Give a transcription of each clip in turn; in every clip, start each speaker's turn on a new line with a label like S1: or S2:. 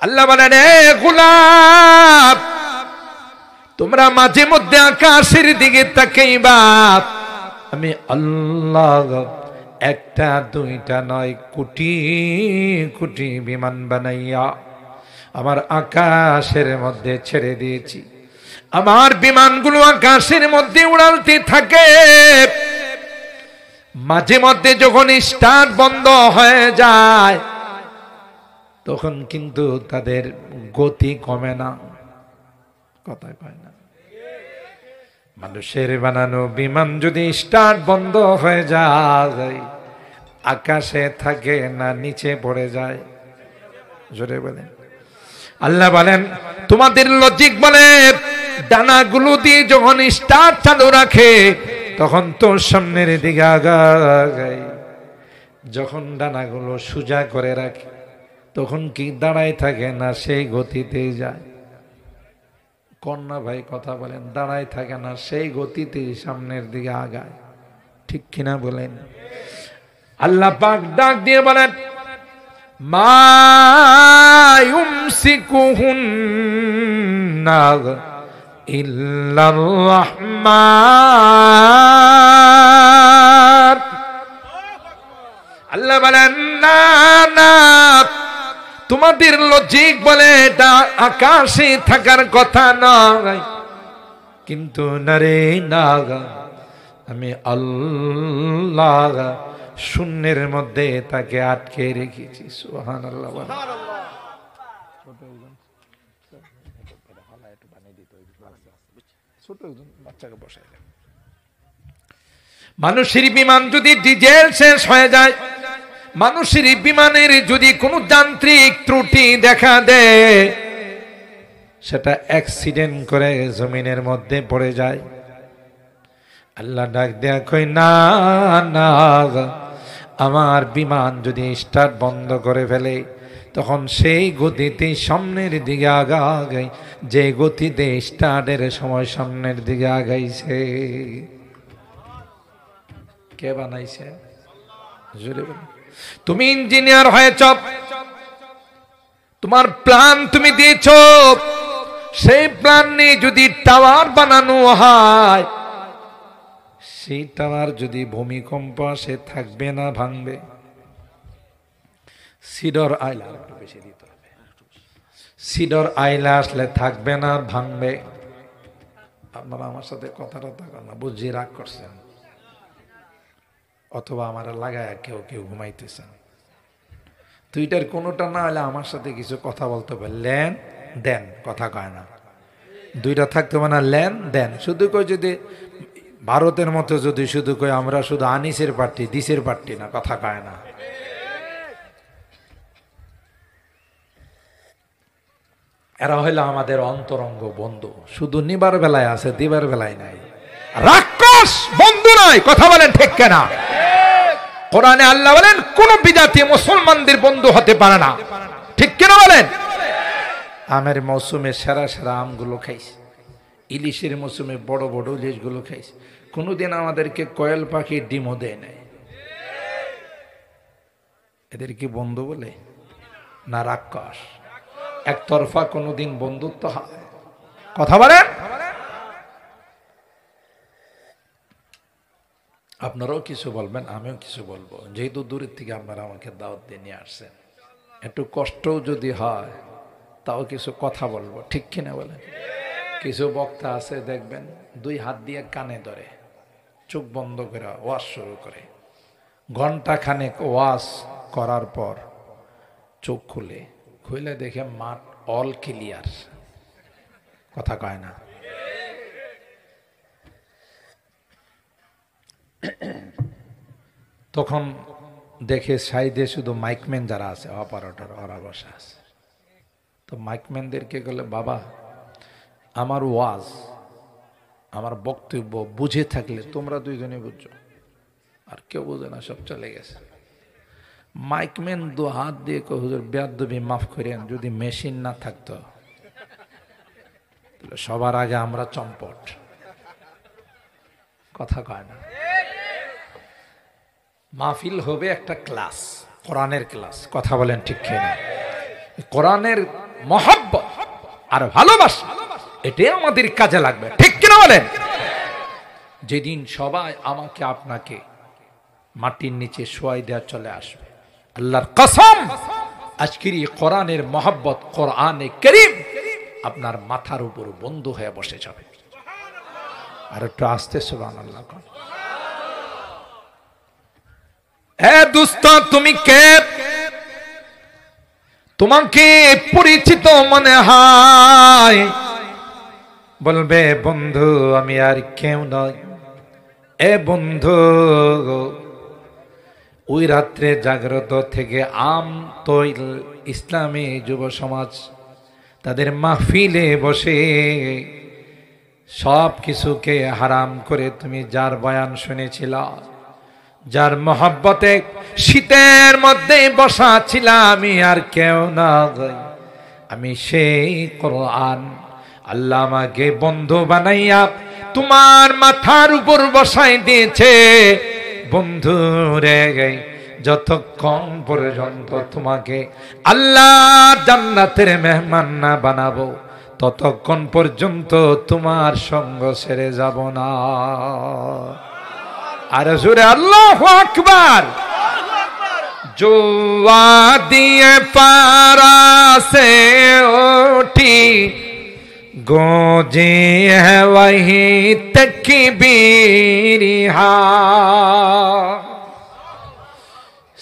S1: আল্লাহ বলেন, এ গোলাম, তোমরা মাঝে মধ্যে আকাশের দিকে তাকাইবা। আমি আল্লাহ একটা দুইটা নয়, কোটি কোটি বিমান বানাইয়া আমার আকাশের মধ্যে ছেড়ে দিয়েছি। আমার বিমানগুলো আকাশের মধ্যে উড়ালতে থাকে। মাঝে মধ্যে যখন স্টার্ট বন্ধ হয়ে যায় তখন কিন্তু তাদের গতি কমে না, কথাই পায় না। মানুষের বানানো বিমান যদি স্টার্ট বন্ধ হয়ে যায়, আকাশে থাকে না নিচে পড়ে যায়। জোরে বলেন। আল্লাহ বলেন, তোমাদের লজিক বলে ডানাগুলো দিয়ে যখন স্টার্ট চালু রাখে তখন তোর সামনের দিকে আগায়। যখন ডানাগুলো সোজা করে রাখে তখন কি দাঁড়ায় থাকে না, সেই গতিতেই যায়। কন্যা ভাই কথা বলেন, দাঁড়ায় থাকে না, সেই গতিতেই সামনের দিকে আগায়। ঠিক কিনা বলেন? আল্লাহ পাক ডাক দিয়ে বলেন, মা ইউমসিকুহুন্না ইল্লার রাহমান। আল্লাহ বলেন, না না, তোমাদের লজিক বলে এটা আকাশে থাকার কথা নয়, কিন্তু নারে না, আমি আল্লাহ শূন্যের মধ্যে তাকে আটকে রেখেছি। সুবহানাল্লাহ। মানুষের বিমান যদি ডিজেল শেষ হয়ে যায়, মানুষের বিমানের যদি কোনো যান্ত্রিক ত্রুটি দেখা দেয়, সেটা অ্যাক্সিডেন্ট করে জমিনের মধ্যে পড়ে যায়। আল্লাহ ডাক দেয়া কই, না না, আমার বিমান যদি স্টার্ট বন্ধ করে ফেলে তখন সেই গতিতে সামনের দিকে আগায়, যে গতিতে স্টার্টের সময় সামনের দিকে আগাইছে। কে বানাইছে? জোরে বলুন। তুমি ইঞ্জিনিয়ার হয়েছ, তোমার প্ল্যান তুমি দিয়েছ, সেই প্ল্যান নিয়ে যদি টাওয়ার বানানো হয়, সেই টাওয়ার যদি ভূমিকম্প আসে থাকবে না ভাঙবে? সিডর আইলা একটু বেশি দিতে হবে, সিডর আইলা আসলে থাকবে না ভাঙবে? আপনারা আমার সাথে কথাটা থাকেন না, বুঝি রাগ করছেন, অথবা আমার লাগায় কেউ কেউ ঘুমাইতেছেন। দুইটার কোনোটা না হলে আমার সাথে কিছু কথা বলতে হবে। লেন দেন, কথা কয় না। দুইটা থাকতে হবে না, লেন দেন। শুধু কই যদি ভারতের মতো যদি শুধু কই আমরা শুধু আনিসের পার্টি, দিসের পার্টি না, কথা কয় না। এরা হইল আমাদের অন্তরঙ্গ বন্ধু, শুধু নিবার বেলায় আছে, দিবার বেলায় নাই। রাক্ষস বন্ধু নয়, কথা বলেন ঠিক কেনা? কোরআনে আল্লাহ বলেন কোন বিজাতি মুসলমানদের বন্ধু হতে পারে না, ঠিক কেন বলেন? আমের মৌসুমে সেরা সেরা আমগুলো খাইছে, ইলিশের মৌসুমে বড় বড় ইলিশগুলো খাইছে। কোনোদিন আমাদেরকে কোয়েল পাখির ডিমও দেয় নাই। এদের কি বন্ধু বলে না রাক্ষস? একতরফা কোনোদিন বন্ধুত্ব হয়? কথা বলেন। আপনারাও কিছু বলবেন, আমিও কিছু বলবো, যেহেতু দূরের থেকে আপনারা আমাকে দাওয়াত দিয়ে নিয়ে আসছেন। একটু কষ্টও যদি হয় তাও কিছু কথা বলবো, ঠিক কিনা বলেন? কিছু বক্তা আছে দেখবেন দুই হাত দিয়ে কানে ধরে, চোখ বন্ধ করে ওয়াজ শুরু করে, ঘন্টা খানেক ওয়াজ করার পর চোখ খুলে দেখে মাঠ অল ক্লিয়ার, কথা কয় না। তখন দেখে সাইডে শুধু মাইকম্যান যারা আছে, অপারেটর, ওরা বসা আছে। তো মাইকম্যানদেরকে বলে, বাবা আমার ওয়াজ, আমার বক্তব্য বুঝে থাকলে তোমরা দুইজনে বুঝছো, আর কেউ বুঝে না, সব চলে গেছে। মাইকম্যান দু হাত দিয়ে কয়, হুজুর বেয়াদবি মাফ করেন, যদি মেশিন না থাকতো তাহলে সবার আগে আমরা চম্পট, কথা কয় না। মাহফিল হবে একটা ক্লাস, কোরআনের ক্লাস, কথা বলেন ঠিক কিনা? কোরআনের মহব্বত আর ভালোবাসা, এটাই আমাদের কাজে লাগবে, ঠিক কিনা বলেন? যেদিন সবাই আমাকে আপনাকে মাটির নিচে শোয়াই দেওয়া চলে আসবে, আল্লাহর কসম আজকের এই কোরআনের মহব্বত, কোরআনে কারীম আপনার মাথার উপর বন্ধ হয়ে বসে যাবে। আর একটু আস্তে সুবহানাল্লাহ। এ দোস্ত, তুমি কে? তোমাকে পরিচিত মনে হয়। বলবে বন্ধু আমি আর কেউ নয়। এ বন্ধু, ওই রাত্রে জাগ্রত থেকে তৈল ইসলামী যুব সমাজ তাদের মাহফিলে বসে সব কিছুকে হারাম করে তুমি যার বয়ান শুনেছিল, যার মহব্বতে শীতের মধ্যে বসা ছিলাম, আমি আর কেউ না, আমি সেই কোরআন। আল্লাহ আমাকে বন্ধু বানাইয়া তোমার মাথার উপর বসাই দিয়েছে। বন্ধু রে, যতক্ষণ পর্যন্ত তোমাকে আল্লাহ জান্নাতের মেহমান না বানাবো, ততক্ষণ পর্যন্ত তোমার সঙ্গ ছেড়ে যাব না। আর জোরে আল্লাহু আকবার। जो वादिए पारा से उठी गूंजी है वही तकबीरिहा।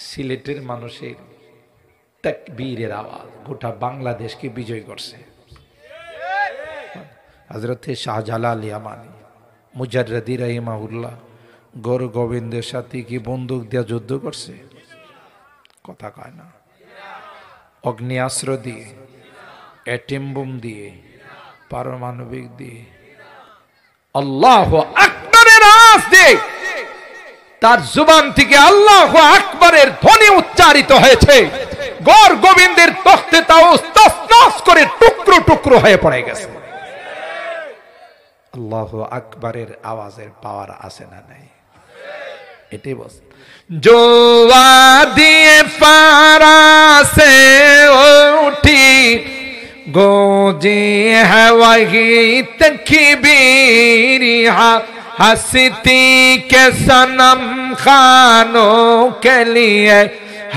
S1: সিলেটের মানুষের তাকবীরের আওয়াজ গোটা বাংলাদেশকে বিজয় করছে। হযরত শাহজালাল ইয়ামানি মুজাররদি রাহিমাহুল্লাহ গৌর গোবিন্দের সাথে কি বন্দুক দিয়ে যুদ্ধ করছে? কথা কয় না। অগ্নিয়াস্ত্র দিয়ে, অ্যাটম বোম দিয়ে, পারমাণবিক দিয়ে, আল্লাহু আকবারের আওয়াজ দিয়ে তার জবান থেকে আল্লাহু আকবারের ধ্বনি উচ্চারিত হয়েছে। গৌর গোবিন্দের তখতে তাও তসনস করে টুকরো টুকরো হয়ে পড়ে গেছে। আল্লাহু আকবারের আওয়াজের পাওয়ার আছে না নাই? এটাই বস। जो वादिए पारा से उठी गूंजी है वही तकबीरिहा। हंसती के सनम खानों के लिए,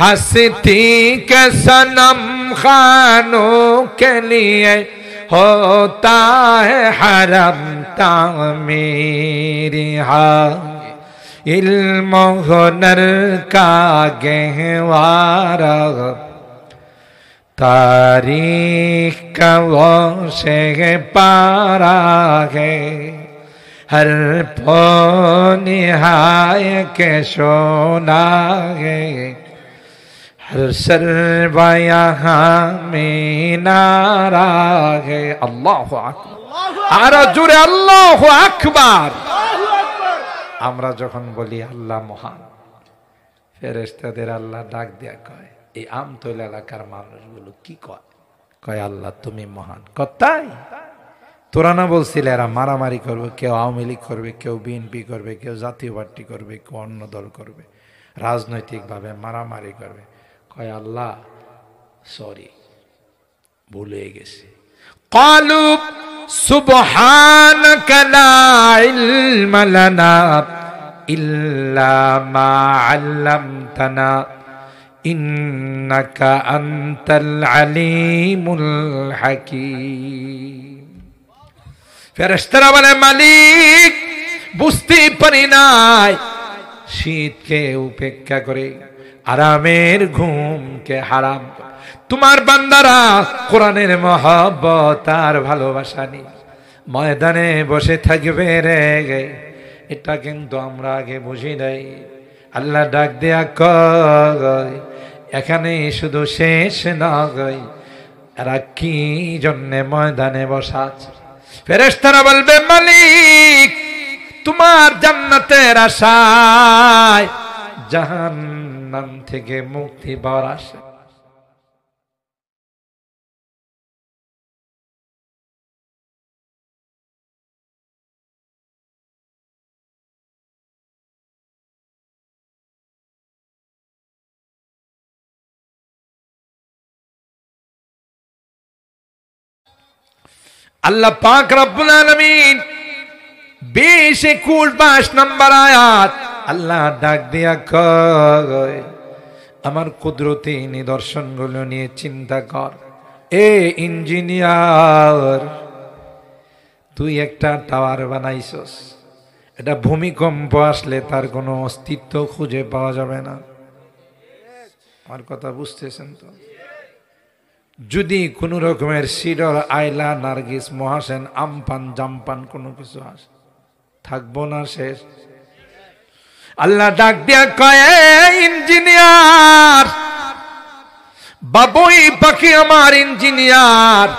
S1: हंसती के सनम खानों के लिए होता है हरम तामीरिहा। इल्म हुनर का गहवारा, तारीख का वो से पारा है। हर पो निहाय के सोना है, हर सर्वा यहाँ में नारा है। अल्लाहु अकबर। আর জোরে আল্লাহু আকবার। আমরা যখন বলি আল্লাহ মহান, ফেরেশতাদের আল্লাহ ডাক দিয়া কয়, এই আমতল এলাকার মানুষগুলো কি কয়? কয় আল্লাহ তুমি মহান। তাই তোরা না বলছিলে এরা মারামারি করবে, কেউ আওয়ামী লীগ করবে, কেউ বিএনপি করবে, কেউ জাতীয় পার্টি করবে, কেউ অন্য দল করবে, রাজনৈতিকভাবে মারামারি করবে। কয় আল্লাহ সরি, ভুলে গেছি। ক্বালু সুবহানাকা লা ইলমা লানা ইল্লা মা আল্লামতানা ইন্নাকা আনতাল আলিমুল হাকীম। ফেরেশতারা বলে মালিক বুঝতে পারি নাই, শীতকে উপেক্ষা করে আরামের ঘুমকে হারাম। তোমার বান্দারা কোরআনের মহব্বত আর ভালোবাসা নিয়ে ময়দানে বসে থাকবে রে, এটা কিন্তু আমরা আগে বুঝি নাই। আল্লাহ ডাক দেয়া কয় এখানে শুধু শেষ নয়, এরা কি জন্যে ময়দানে বসা? ফেরেশতারা বলবে মালিক তোমার জান্নাতের আশায় জাহান্নাম থেকে মুক্তি পাওয়ার আশা। আল্লাহ পাক রব্বুল আলামিন 20-21 নম্বর আয়াত আল্লাহ ডাক দিয়া কয়, আমার কুদরতি নিদর্শনগুলো নিয়ে চিন্তা কর। এ ইঞ্জিনিয়ার, তুই একটা টাওয়ার বানাইছস, এটা ভূমিকম্প আসলে তার কোনো অস্তিত্ব খুঁজে পাওয়া যাবে না। আমার কথা বুঝতেছেন তো? যদি কোনো রকমের সিডর, আইলা, নার্গিস, মহাসেন, আমপান, জামপান কোনো কিছু আসে, থাকবো না, শেষ। আল্লাহ ডাক দিয়া কয়, ইঞ্জিনিয়ার, বাবুই পাখি আমার ইঞ্জিনিয়ার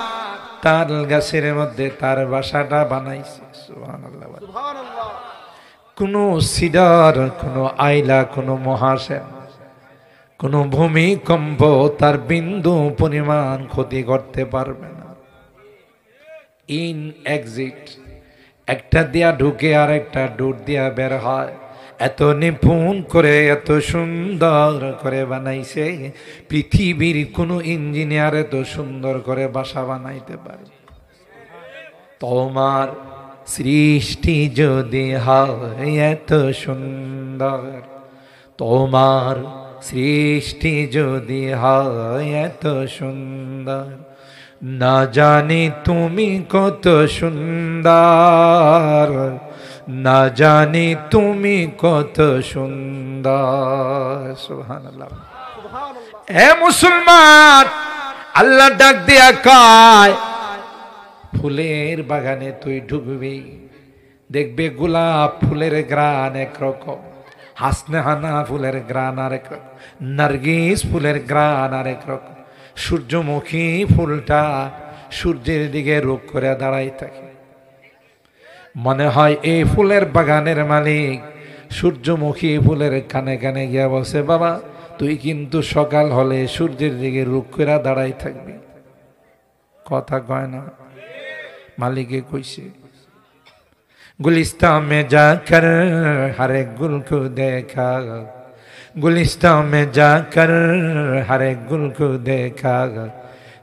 S1: তার গাছের মধ্যে তার বাসাটা বানাইছে। সুবহানাল্লাহ। কোনো সিডর, কোনো আইলা, কোনো মহাসেন, কোনো ভূমিকম্প তার বিন্দু পরিমাণ ক্ষতি করতে পারবে না। ইন এক্সিট, একটা দিয়া ঢুকে আর একটা ডোর দিয়া বের হয়। এত নিপুণ করে, এত সুন্দর করে বানাইছে, পৃথিবীর কোনো ইঞ্জিনিয়ার এত সুন্দর করে বাসা বানাইতে পারে? তোমার সৃষ্টি যদি হয় এত সুন্দর, তোমার সৃষ্টি যদি হয় এত সুন্দর, না জানি তুমি কত সুন্দর, না জানি তুমি কত সুন্দর। সুবহানাল্লাহ। হে মুসলমান, আল্লাহ ডাক দিয়া কয়, ফুলের বাগানে তুই ঢুকবি, দেখবে গোলাপ ফুলের গ্রান একরকম, হাসনাহানা ফুলের গ্রান আরেক রকম, নার্গিস ফুলের গ্রান আরেক রকম। সূর্যমুখী ফুলটা সূর্যের দিকে রূপ করে দাঁড়াই থাকে, মনে হয় এই ফুলের বাগানের মালিক সূর্যমুখী ফুলের কানে কানে গিয়া বসে, বাবা তুই কিন্তু সকাল হলে সূর্যের দিকে রূপ করে দাঁড়াই থাকবি। কথা কয় না? মালিকে কইছে, गुलिस्तान में जाकर हर एक गुल को देखा, गुलिस्तान में जाकर हर एक गुल को देखा,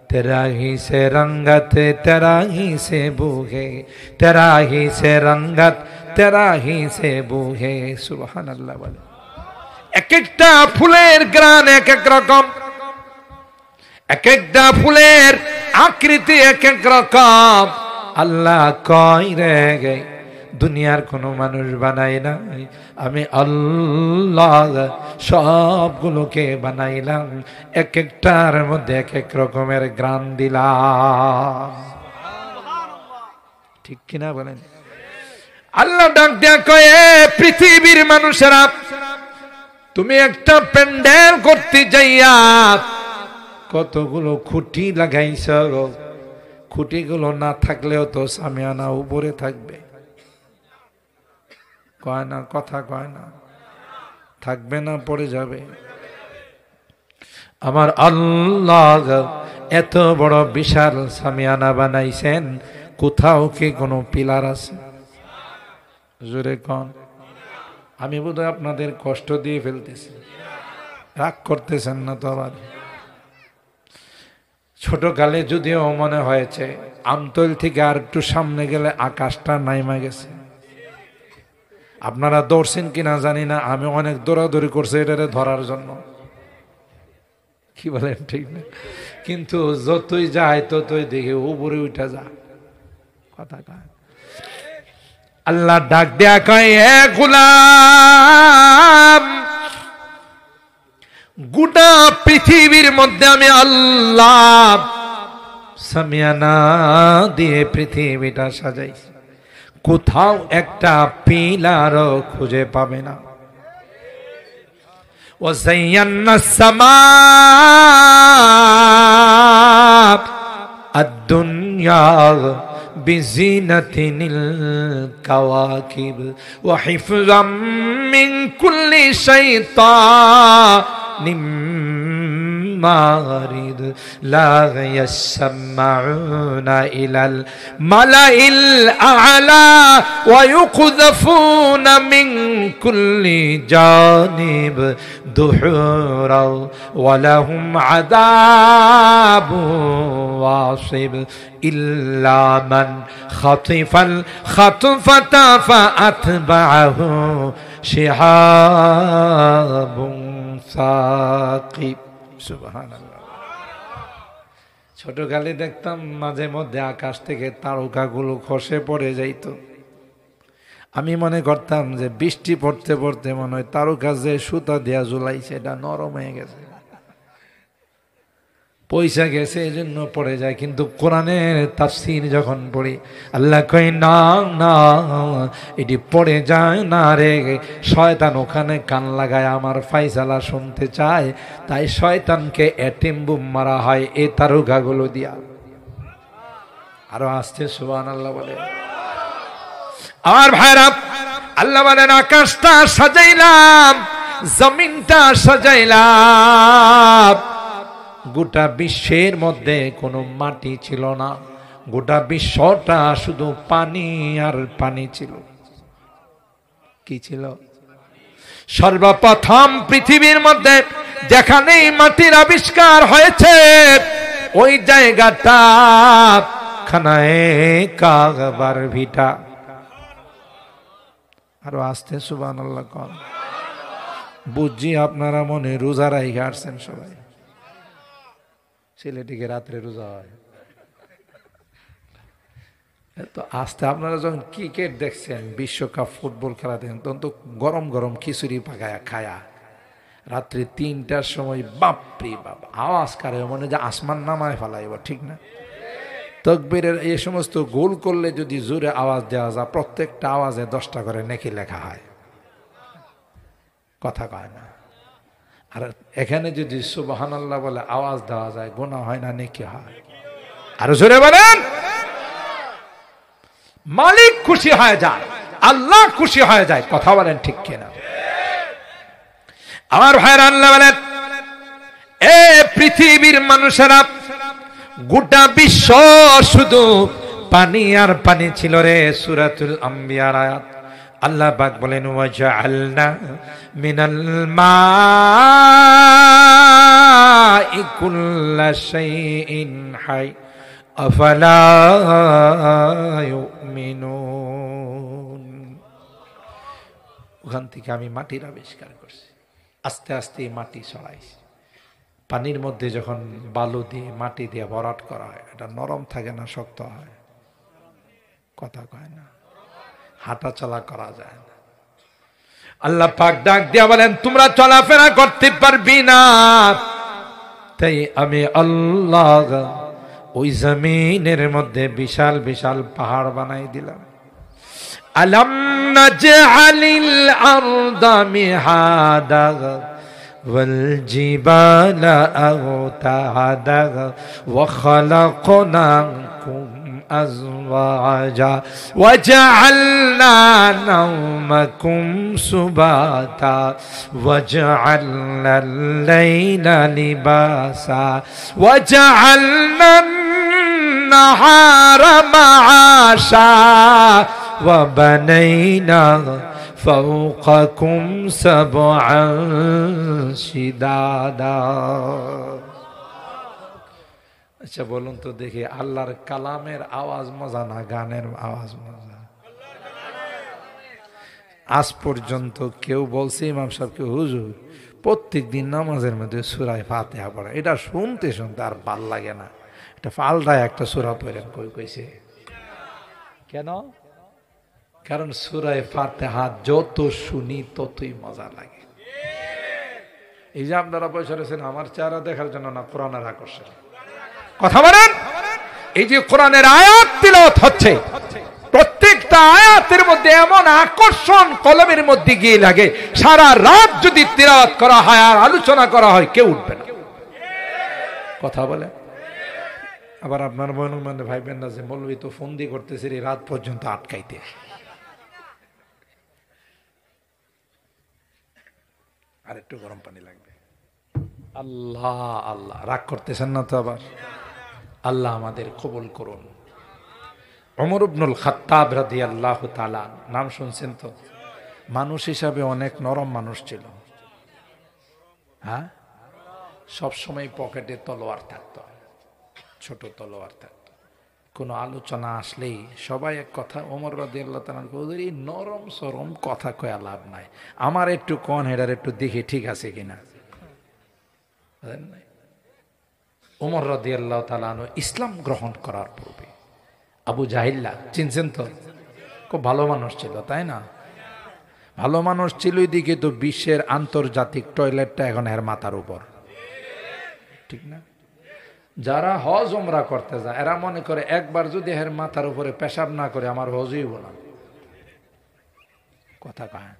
S1: तेरा ही से रंगत तेरा ही से बूहे, तेरा ही से रंगत तेरा ही से बूहे। सुबहान अल्लाह। बोले एक एकटा फुलेर ग्रान एक एक रकम, एक एकटा फुलेर आकृति एक एक रकम। अल्लाह कई रह गई, দুনিয়ার কোনো মানুষ বানাই নাই, আমি আল্লাহ সবগুলোকে বানাইলাম, এক একটার মধ্যে এক এক রকমের গ্রান দিলাম। ঠিক কিনা বলেন? আল্লাহ ডাক দেয়া কয়ে, পৃথিবীর মানুষেরা, তুমি একটা প্যান্ডেল করতে যাইয়া কতগুলো খুঁটি লাগাইছ, খুঁটিগুলো না থাকলেও তো সামিয়ানা উপরে থাকবে। কয় না? কথা কয় না? থাকবে না, পড়ে যাবে। আমার আল্লাহ এত বড় বিশাল সামিয়ানা বানাইছেন, কোথাও কি কোনো পিলার আছে? জোরে কন। আমি বোধহয় আপনাদের কষ্ট দিয়ে ফেলতেছি, রাগ করতেছেন না তো? আবার ছোটকালে যদিও মনে হয়েছে আমতল থেকে আর একটু সামনে গেলে আকাশটা নাইমা গেছে। আপনারা দৌড়ছেন কিনা জানি না, আমি অনেক দৌড়াদৌড়ি করছি এটারে ধরার জন্য। কি বলেন? ঠিক না? কিন্তু যতই যায় ততই দেখে উপরে উঠে যা। কথা কয়। আল্লাহ ডাক দেয়া কয়, হে গোলাম, গোটা পৃথিবীর মধ্যে আমি আল্লাহ সামিয়ানা দিয়ে পৃথিবীটা সাজাইছি, কোথাও একটা পিলারও খুঁজে পাবে না। ওয়াযায়্যানা সামাআ আদ-দুনিয়া বিজিনাতিনিল কাওয়াকিব ওয়া হিফযাম মিন কুল্লি শাইতানিম মারিদ লা ইয়াসমাউনা ইলাল মালাইল আ'লা ওয়া ইউকযাফুনা মিন কুল্লি জানিব দুহুরা ওয়া লাহুম আযাবু ওয়াসিব ইল্লা মান খাতিফাল খাতফাতা ফাআতবাহু শিহাবুন সাকিব। সুবহানাল্লাহ। ছোটকালে দেখতাম মাঝে মধ্যে আকাশ থেকে তারকাগুলো খসে পড়ে যাইত। আমি মনে করতাম যে বৃষ্টি পড়তে পড়তে মনে হয় তারকা যে সুতা দেয়া ঝুলাইছে এটা নরম হয়ে গেছে, পয়সা গেছে, এই জন্য পড়ে যায়। কিন্তু কোরআনের তাফসীর যখন পড়ি, আল্লাহ কই না না, এটি পড়ে যায় না রে। শয়তান ওখানে কান লাগায় আমার ফাইসালা শুনতে চায়, তাই শয়তানকে এটিম বুম মারা হয় এই তারকাগুলো দিয়া। আরো আসছে সুবহানাল্লাহ বলে। আমার ভাইরা, আল্লাহ বলেন আকাশটা সাজাইলাম, জমিনটা সাজাইলাম। গোটা বিশ্বের মধ্যে কোনো মাটি ছিল না, গোটা বিশ্বটা শুধু পানি আর পানি ছিল। কি ছিল? সর্বপ্রথম পৃথিবীর মধ্যে যেখানে মাটির আবিষ্কার হয়েছে ওই জায়গাটা খানায়ে কাবার ভিটা। আরো আসতে সুবহানাল্লাহ কোন। বুঝছি আপনারা মনে রোজা রাইখা আসছেন সবাই। ছেলেটিকে রাত্রে রোজা হয় তো আসতে। আপনারা যখন ক্রিকেট দেখছেন, বিশ্বকাপ ফুটবল খেলা দেখেন, তখন তো গরম গরম খিচুড়ি পাকায়া খায়া রাত্রি 3টার সময় বাপরে বাপ আওয়াজ কারে মনে যে আসমান নামায় ফেলাইব, ঠিক না? তকবীরের এই সমস্ত গোল করলে যদি জোরে আওয়াজ দেওয়া যায়, প্রত্যেকটা আওয়াজে 10টা করে নেকি লেখা হয়। কথা কয় না। আর এখানে যদি সুবহানাল্লাহ বলে আওয়াজ দেওয়া যায়, গুনাহ হয় না নেকি হয়? আরো জোরে বলেন। মালিক খুশি হয়ে যায়, আল্লাহ খুশি হয়ে যায়। কথা বলেন ঠিক কিনা? আমার ভাইরা, আল্লাহ বলেন এ পৃথিবীর মানুষেরা, গোটা বিশ্ব শুধু পানি আর পানি ছিল রে। সূরাতুল আম্বিয়ার আয়াত। আল্লাহ পাক বলেন ওয়াজআলনা মিনাল মাই কুল্লা শাইইন হাই আফালা ইউমিনুন। ওখান থেকে আমি মাটির আবিষ্কার করছি। আস্তে আস্তে মাটি ছড়াইছি। পানির মধ্যে যখন বালু দিয়ে মাটি দিয়ে ভরাট করা হয়, এটা নরম থাকে না, শক্ত হয়? কথা কয় না। হাঁটা চলা করা যায় না। আল্লাহ পাক ডাক দিয়া বলেন তোমরা চলাফেরা করতে পারবি না, তাই আমি আল্লাহ ওই জমিনের মধ্যে বিশাল বিশাল পাহাড় বানাই দিলাম। আলাম নাজআলিল আরদা মিহাদা ওয়াল জিবালা আওতাদা ওয়া খালাকনাকুম أزواجا وجعلنا نومكم سباتا وجعلنا الليل لباسا وجعلنا النهار معاشا وبنينا فوقكم سبعا شدادا। আচ্ছা বলুন তো দেখি, আল্লাহর কালামের আওয়াজ মজা না গানের আওয়াজ মজা? আজ পর্যন্ত কেউ বলছে ইমাম সাহেবকে হুজুর প্রত্যেক দিন নামাজের মধ্যে সূরা ফাতিহা পড়ে, এটা শুনতে শুনতে আর ভাল লাগে না, এটা পাল্টায় একটা সূরা পড়েন? কই কইছে? কেন? কারণ সূরা ফাতিহা যত শুনি ততই মজা লাগে। এই যে আপনারা বসে রয়েছেন আমার চেহারা দেখার জন্য না, কোরআনের আকর্ষণ। কথা বলেন। এই যে কোরআনের আয়াত তিলাওয়াত হচ্ছে, প্রত্যেকটা আয়াতের মধ্যে এমন আকর্ষণ কলমের মধ্যে গিয়ে লাগে, সারা রাত যদি তিলাওয়াত করা হয় আর আলোচনা করা হয় কেউ উঠবে না। কথা বলে। আবার আপনার মনে মনে ভাইবেন না যে মৌলবী তো ফোন দিয়ে করতেছে এই রাত পর্যন্ত আটকাইতে। আর একটু গরম পানি লাগবে। আল্লাহ আল্লাহ, রাগ করতেছেন না তো আবার? আল্লাহ আমাদের কবুল করুন। ওমর ইবনুল খাত্তাব রাদিয়াল্লাহু তাআলা, নাম শুনছেন তো? মানুষ হিসাবে অনেক নরম মানুষ ছিল। হ্যাঁ, সবসময় পকেটে তলোয়ার থাকতো, ছোট তলোয়ার থাকতো। কোনো আলোচনা আসলেই সবাই এক কথা, ওমর রাদিয়াল্লাহু তাআলা ওদের এই নরম সরম কথা কয়া লাভ নাই, আমার একটু কন হেডার একটু দেখি ঠিক আছে কিনা। ওমর রাদিয়াল্লাহু তাআলা ইসলাম গ্রহণ করার পূর্বে আবু জাহিল্লা চিনছেন তো? খুব ভালো মানুষ ছিল, তাই না? ভালো মানুষ ছিল, এদিকে তো বিশ্বের আন্তর্জাতিক টয়লেটটা এখন এর মাথার উপর, ঠিক না? যারা হজ ওমরা করতে যায় এরা মনে করে একবার যদি এর মাথার উপরে পেশাব না করে আমার হজই হলো না। কথা কয়,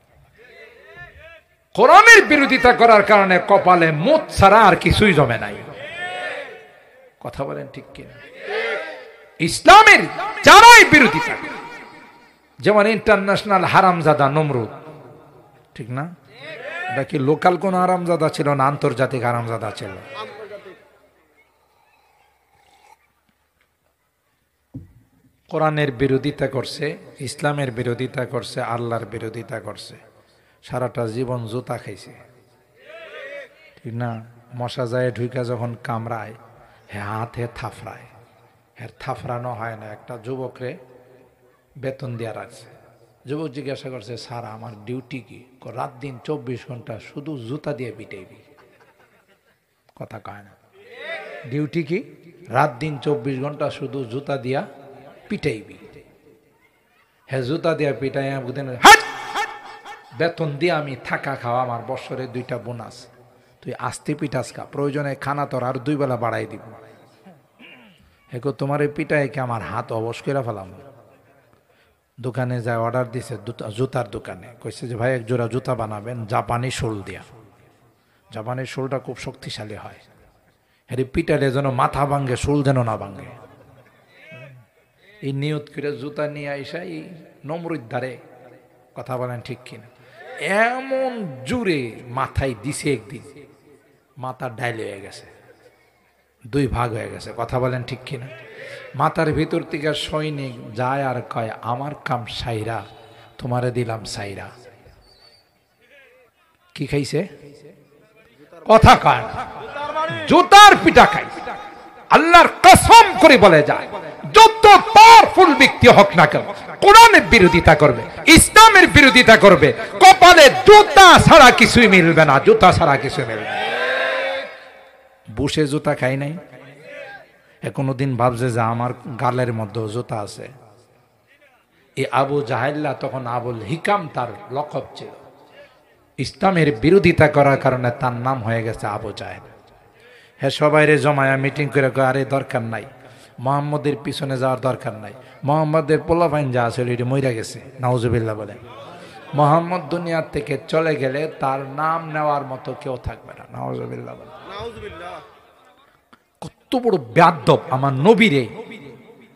S1: কোরআনের বিরোধিতা করার কারণে কপালে মুত ছাড়া আর কিছুই জমে নাই। কথা বলেন ঠিক কিনা? ইসলামের যারাই বিরোধিতা, যেমন ইন্টারন্যাশনাল হারামজাদা নমরুদ, ঠিক না? এটা কি লোকাল কোন হারামজাদা ছিল না আন্তর্জাতিক হারামজাদা ছিল? কোরআনের বিরোধিতা করছে, ইসলামের বিরোধিতা করছে, আল্লাহর বিরোধিতা করছে, সারাটা জীবন জুতা খাইছে, ঠিক না? মশা যায় ঢুইকা যখন কামড়ায় হাতে থাফরায়, এর থাফরানো হয় না। একটা যুবকরে বেতন দেওয়া রাখছে, যুবক জিজ্ঞাসা করছে, স্যার আমার ডিউটি কি? রাত দিন 24 ঘন্টা শুধু জুতা দিয়ে পিটাইবি। কথা কয় না? ডিউটি কি? রাত দিন 24 ঘন্টা শুধু জুতা দিয়া পিটাইবি। হ্যাঁ, জুতা দিয়া পিটাই, বেতন দিয়ে আমি থাকা খাওয়া, আমার বছরে 2টা বোনাস, তুই আস্তে পিটাস কা, প্রয়োজনে খানা তোর আর 2 বেলা বাড়াই দিব। হেকো তোমার এই পিটাই কে আমার হাত অবশ করে ফেলাম। দোকানে যায় অর্ডার দিছে, জুতার দোকানে কইছে যে ভাই এক জোড়া জুতা বানাবেন জাপানি শোল দিয়া। জাপানি শোলটা খুব শক্তিশালী হয়, হেরি পিটালে যেন মাথা ভাঙ্গে, শোল যেন না ভাঙ্গে। এই নিয়ত করে জুতা নিয়ে আইসা এই নমরুদ ধারে, কথা বলেন ঠিক কিনা, এমন জোরে মাথায় দিছে, একদিন মাথা ডাইল হয়ে গেছে, 2 ভাগ হয়ে গেছে। কথা বলেন ঠিক কিনা? মাথার ভিতর থেকে সৈনিক যায় আর কয়, আমার কাম সাইরা, তোমারে দিলাম সাইরা। কি খাইছে? কথা কয়, জুতার পিটা খাই। আল্লাহর কসম করে বলে যায়, যত পাওয়ারফুল ব্যক্তি হোক না কেন, কোরআনের বিরোধিতা করবে, ইসলামের বিরোধিতা করবে, কপালে জুতা ছাড়া কিছুই মিলবে না, জুতা ছাড়া কিছুই মিলবে না। বুসে জুতা খাই নাই, কোনোদিন ভাবছে যে আমার গালের মধ্যে জুতা আছে। এই আবু জাহেল্লা তখন আবুল হিকাম তার লকব ছিল, ইসলামের বিরোধিতা করার কারণে তার নাম হয়ে গেছে আবু জাহেল। হ্যাঁ, সবাইরে জমায়া মিটিং করে আরে দরকার নাই, মোহাম্মদের পিছনে যাওয়ার দরকার নাই, মোহাম্মদের পোলাপাইন যা আছে এটি মইরা গেছে, নাউজুবিল্লাহ বলে। মোহাম্মদ দুনিয়ার থেকে চলে গেলে তার নাম নেওয়ার মতো কেউ থাকবে না, নাউজুবিল্লাহ বলে। কত বড় বেয়াদব আমার নবীরে,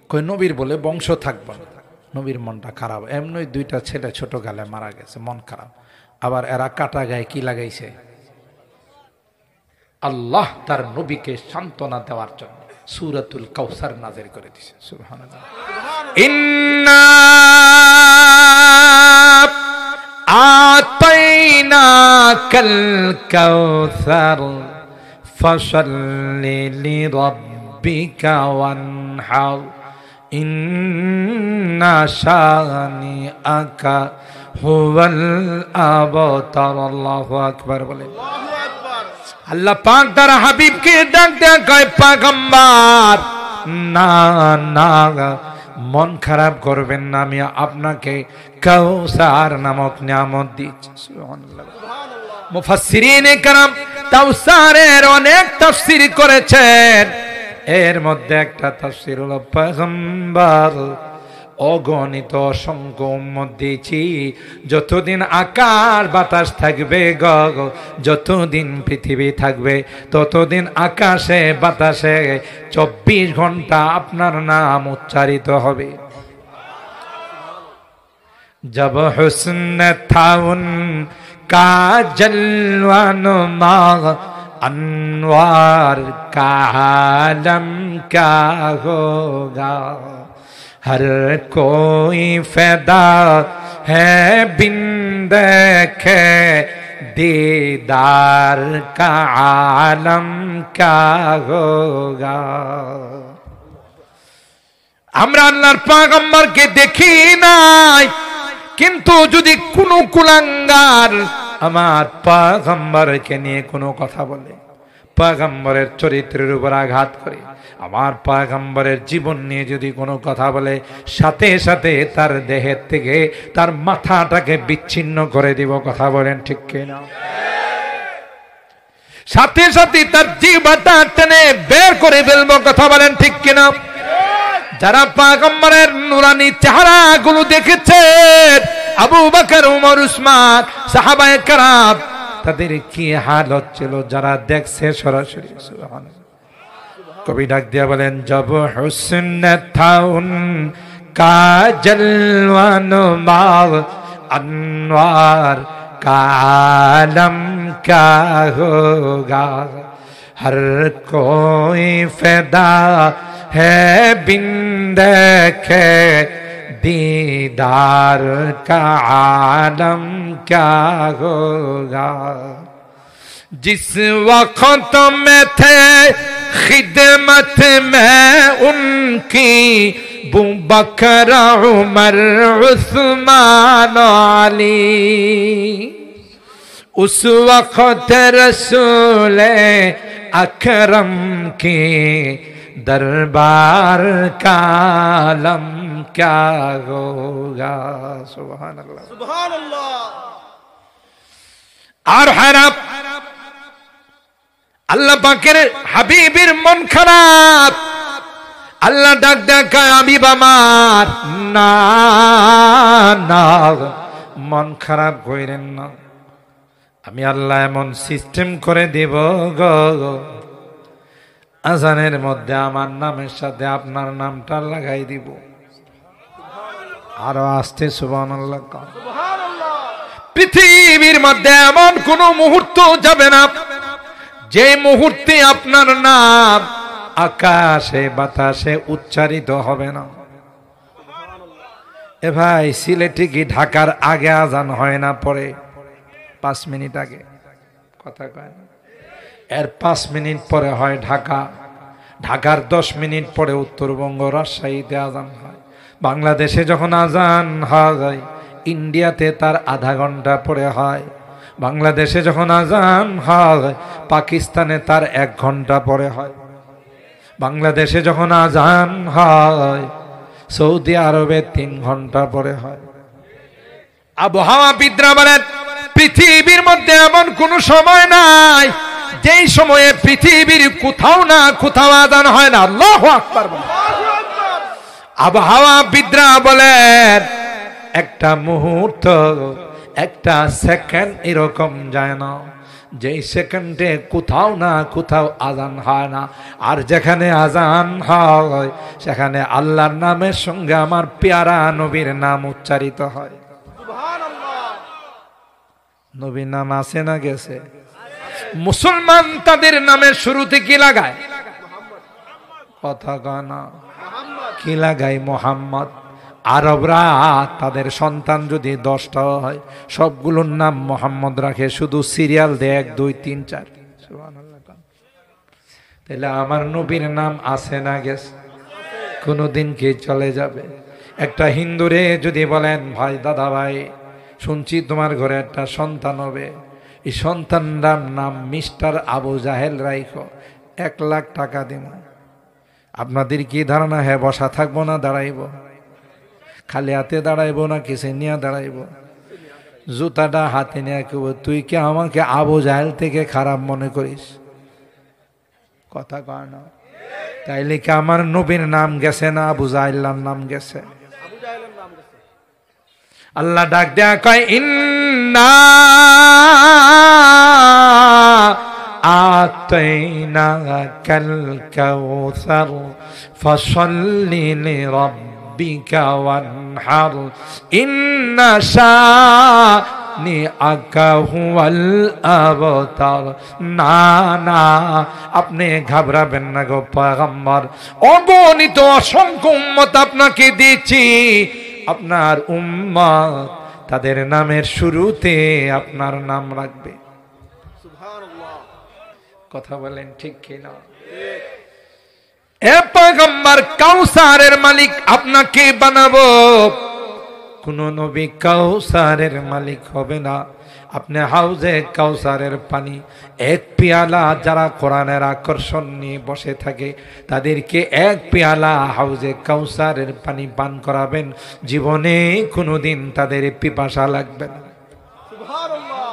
S1: কই নবীর বলে বংশ থাকবে না। নবীর মনটা খারাপ, এমনি 2টা ছেলে ছোট গালে মারা গেছে, মন খারাপ। আবার এরা কাটা গায়ে কি লাগাইছে? আল্লাহ তার নবীকে সান্ত্বনা দেওয়ার জন্য সূরাতুল কাউসার নাযিল করে দিয়েছে। সুবহানাল্লাহ। ইন্না আতাইনাকাল কাউসার ফাসাল্লি লিরাব্বিকা ওয়ানহার ইন্না শানিআকা হুয়াল আবতার। আল্লাহু আকবার বলে। আল্লাহ পাক তার হাবিবকে ডাক দেয়া কয়, পয়গম্বর না না, মন খারাপ করবেন না, আমি আপনাকে কাউসার নামক নিয়ামত দিচ্ছি। সুবহানাল্লাহ। মুফাসসিরিনে কেরাম কাউসারের অনেক তাফসীর করেছেন, এর মধ্যে একটা তাফসীর হলো পয়গম্বর অগণিত অসংখ্য উম্মত দিয়েছি, যতদিন আকাশ বাতাস থাকবে, যতদিন পৃথিবী থাকবে, ততদিন আকাশে বাতাসে 24 ঘন্টা আপনার নাম উচ্চারিত হবে। जब हुस्न था उनका जलवानुमा अनवार का आलम क्या होगा, हर कोई फैदा है बिन देखे दीदार का आलम क्या होगा। আমরা আল্লাহর পয়গম্বরকে দেখি নাই, কিন্তু যদি কোনো কুলাঙ্গার আমার পয়গম্বরকে নিয়ে কোনো কথা বলে, পয়গম্বরের চরিত্রের উপর আঘাত করে, আমার পয়গম্বরের জীবন নিয়ে যদি কোনো কথা বলে, সাথে সাথে তার দেহের থেকে তার মাথাটাকে বিচ্ছিন্ন করে দিব। কথা বলেন ঠিক কিনা? সাথে সাথে তার জিহ্বাটা টেনে বের করে ফেলবো। কথা বলেন ঠিক কিনা? যারা পয়গম্বরের নুরানি চেহারাগুলো দেখেছেন, আবু বকর, ওমর, উসমান, সাহাবায়ে কেরাম, তাদের কি হালত ছিল যারা দেখছে সরাসরি। সুবহানাল্লাহ। কবি ডাক দিয়া বলেন, জব হুসন থা উনকা জলওয়া নুমা, अनवार का आलम क्या होगा, हर कोई फैदा है बिन देखे दीदार का आलम क्या होगा। जिस वक्त में थे खिदमत में उनकी अबू बकर, उमर, उस्मान, अली, उस वक्त रसूल अकरम की दरबार का आलम क्या होगा। सुभान अल्लाह, सुभान अल्लाह। আর হারাপ আল্লাহ পাকের হাবিবের মন খারাপ, আল্লাহ ডাক ডাকা, হাবিব আমার না না মন খারাপ কইরেন না, আমি আল্লাহ এমন সিস্টেম করে দিব গো, আজানের মধ্যে আমার নামের সাথে আপনার নামটা লাগাই দিব। আরো আসতে সুবহানাল্লাহ। পৃথিবীর মধ্যে এমন কোন মুহূর্ত যাবে না যে মুহূর্তে আপনার নাম আকাশে বাতাসে উচ্চারিত হবে না। এ ভাই, সিলেটে কি ঢাকার আগে আজান হয় না? পরে 5 মিনিট আগে, কথা কয় না, এর 5 মিনিট পরে হয় ঢাকা, ঢাকার 10 মিনিট পরে উত্তরবঙ্গ রাজশাহীতে আজান হয়। বাংলাদেশে যখন আজান হয়, ইন্ডিয়াতে তার আধা ঘন্টা পরে হয়। বাংলাদেশে যখন আজান হয়, পাকিস্তানে তার 1 ঘন্টা পরে হয়। বাংলাদেশে যখন আজান হয়, সৌদি আরবে 3 ঘন্টা পরে হয়। আবহাওয়াবিদরা বলেন, পৃথিবীর মধ্যে এমন কোন সময় নাই যেই সময়ে পৃথিবীর কোথাও না কোথাও আজান হয় না। আল্লাহু আকবার। আবহাওয়াবিদরা বলেন, একটা মুহূর্ত, একটা সেকেন্ড এরকম যায় না যেই সেকেন্ডে কোথাও না কোথাও আজান হয় না। আর যেখানে আজান হয় সেখানে আল্লাহর নামের সঙ্গে আমার পেয়ারা নবীর নাম উচ্চারিত হয়। নবীর নাম আছে না গেছে? মুসলমান তাদের নামের শুরুতে কি লাগায়? কথা কয় না, কি লাগায়? মোহাম্মদ। আরবরা তাদের সন্তান যদি 10টাও হয়, সবগুলোর নাম মোহাম্মদ রাখে, শুধু সিরিয়াল দেয় 1, 2, 3, 4। তাহলে আমার নবীর নাম আছে না গেছে? কোনদিন কি চলে যাবে? একটা হিন্দুরে যদি বলেন, ভাই, দাদা ভাই, শুনছি তোমার ঘরে একটা সন্তান হবে, এই সন্তানটার নাম মিস্টার আবু জাহেল রাইখো, 1 লাখ টাকা দিব। আপনাদের কি ধারণা? হ্যাঁ, বসা থাকবো না দাঁড়াইব? খালি হাতে দাঁড়াইব না কিসে নিয়ে দাঁড়াইব? জুতাটা হাতে নিয়ে কেউ, তুই কি আমাকে আবু জাহেল থেকে খারাপ মনে করিস? কথা কয় না। তাইলে কি আমার নবীর নাম গেছে না আবু জাহেলের নাম গেছে? আল্লাহ ডাক দেয়া কয়, ইন্না আতাইনাকাল কাউসার ফাসাল্লি লিরাব্বিকা ওয়ানহার ইন্না নি আকাহুয়াল আবতার। না না, আপনি ঘাবড়াবেন না গো পয়গম্বর, অগণিত অসংখ্য উম্মত আপনাকে দিয়েছি। আপনার উম্মত তাদের নামের শুরুতে আপনার নাম রাখবে। সুবহানাল্লাহ, কথা বলেন ঠিক কিনা? এ পয়গম্বর, কাউসারের মালিক আপনাকে বানাবো। কোন নবী কাউসারের মালিক হবে না। আপনি হাউজে কাউসারের পানি এক পেয়ালা, যারা কোরআনের আকর্ষণ নিয়ে বসে থাকে তাদেরকে এক পেয়ালা হাউজে কাউসারের পানি পান করাবেন, জীবনে কোনোদিন তাদের পিপাসা লাগবে না। সুবহানাল্লাহ,